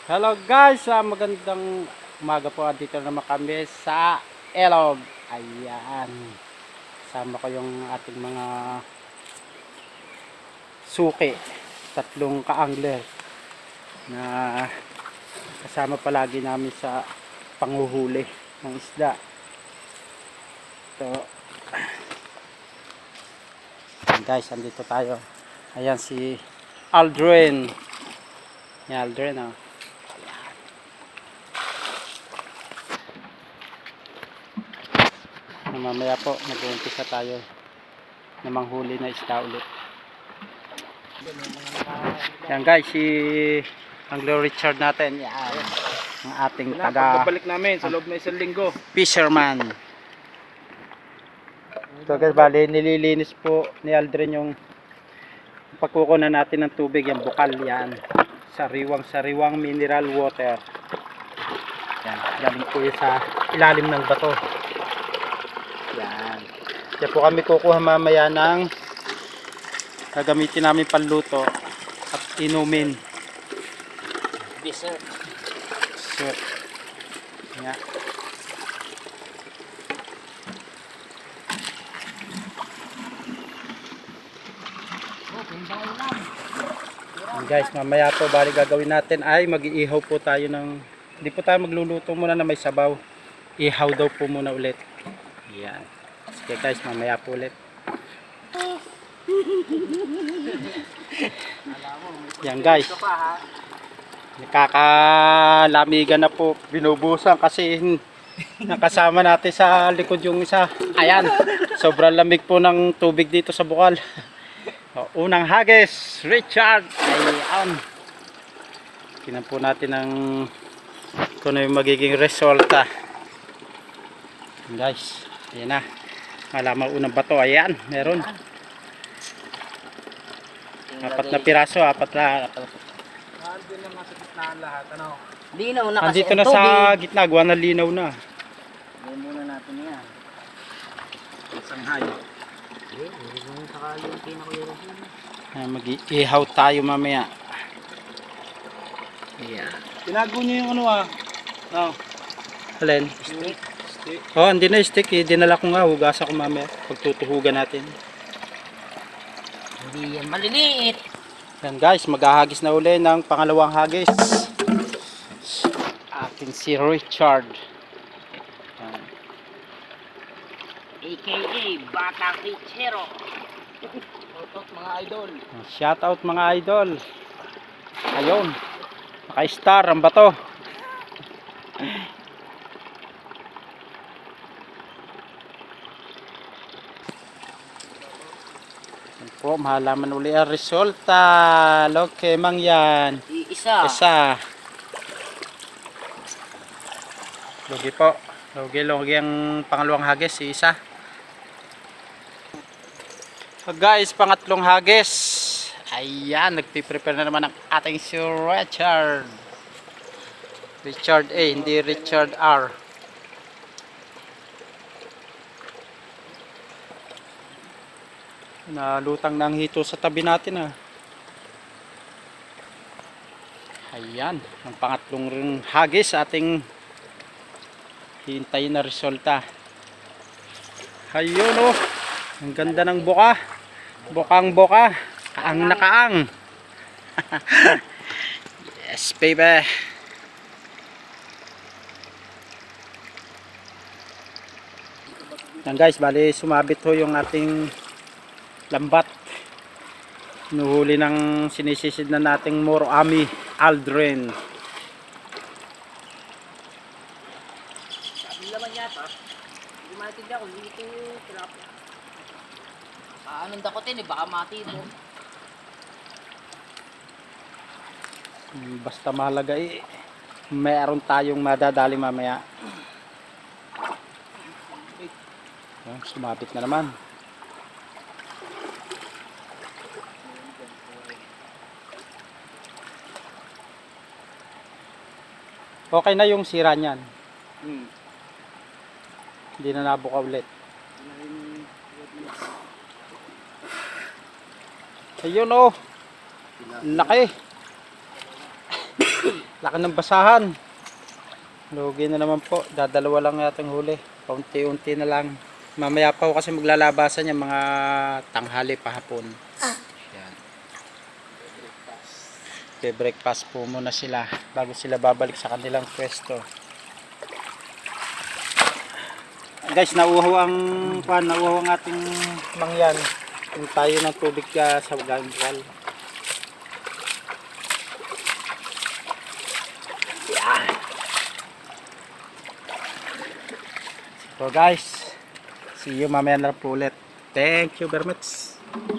Hello guys, magandang umaga po. Dito naman kami sa Elog. Ayan. Sama ko yung ating mga suki. Tatlong ka-angler na kasama palagi namin sa panghuhuli ng isda. So, guys, andito tayo. Ayan si Aldrin. Yan, Aldrin, oh. Mamaya po mag-uumpisa tayo na manghuli na isda ulit. Yan guys, si Anglo Richard natin. Yan, ang ating Pagbabalik namin sa loob ng isang linggo. fisherman. So guys, bali nililinis po ni Aldrin yung pagkukunan natin ng tubig, yung bukal yan. Sariwang mineral water. Yan, galing po yun sa ilalim ng bato. Yan. Kaya po kami kukuha mamaya ng gagamitin namin panluto at inumin. Dessert. So, yan. Yan guys, mamaya po bali gagawin natin ay mag-iihaw po tayo ng, hindi po tayo magluluto muna na may sabaw. Ihaw daw po muna ulit. Yan. Sige guys, mamaya po ulit. Yan guys. Nakakalamigan na po. Binubusan kasi nakasama natin sa likod yung isa. Ayan. Sobrang lamig po ng tubig dito sa bukal. Unang hagis, Richard. Ayan. Tingnan po natin ang kung ano yung magiging resulta. Guys, ayan na. Malaman unang bato. Ayan, meron. Apat na piraso, apat na. Andun na nga sa gitnaan lahat. Ano? Linaw na kasi Andito ang na sa tubig. gitna, gawa na linaw na. Gawin muna natin yan. Sanghay. Yung saka yung pinakuyuro. Mag-ihaw tayo mamaya. Ayan. Tinago niyo yung ano ah. Oh. Alin? Stick. Oh, hindi na stick eh. Dinala ko nga, hugasan ko mamaya. Pagtutuhugan natin. Hindi yan maliliit. Yan guys, maghahagis na uli ng pangalawang hagis. Ating si Richard. Yan. AKA Batang Richero. Otot mga idol. Shout out mga idol. Ayun. Naka-star ang bato. Yan po, mahalaman uli ang resulta. Okay, mangyan. Isa. Isa. Lugi po. Lugi ang pangalawang hagis, si isa. So guys, pangatlong hagis. Ayan, nagpiprepare na naman ang ating si Richard. Richard A, hindi Richard R. Nalutang na ang hito sa tabi natin ah. Ayan, ang pangatlong ring hagis ating hintayin na resulta. Ayun oh, ang ganda ng buka. Bukang buka. Kaang na kaang. Yes baby. Yan guys, bali sumabit ho yung ating lambat. Nuhuli ng sinisisid na nating Morami Aldrin. Sabi naman yata. Hindi matinda ko. Hindi ito trap. Anong dakotin eh. Baka mati mo. Basta mahalaga eh, meron tayong madadali mamaya. Sumabit na naman. Okay na yung sira niyan. Hindi na nabuka ulit. Ayun oh. Laki. Laki ng basahan. Lugi na naman po. Dadalawa lang yating huli. Paunti-unti na lang. Mamaya pa po kasi maglalabasan yung mga tanghali pahapon. Yan. Breakfast po muna sila bago sila babalik sa kanilang pwesto. Guys, nauuhaw ang ating mangyan. Yung tayo ng tubig sa bukal. So guys, see you mamaya na po ulit. Thank you very much.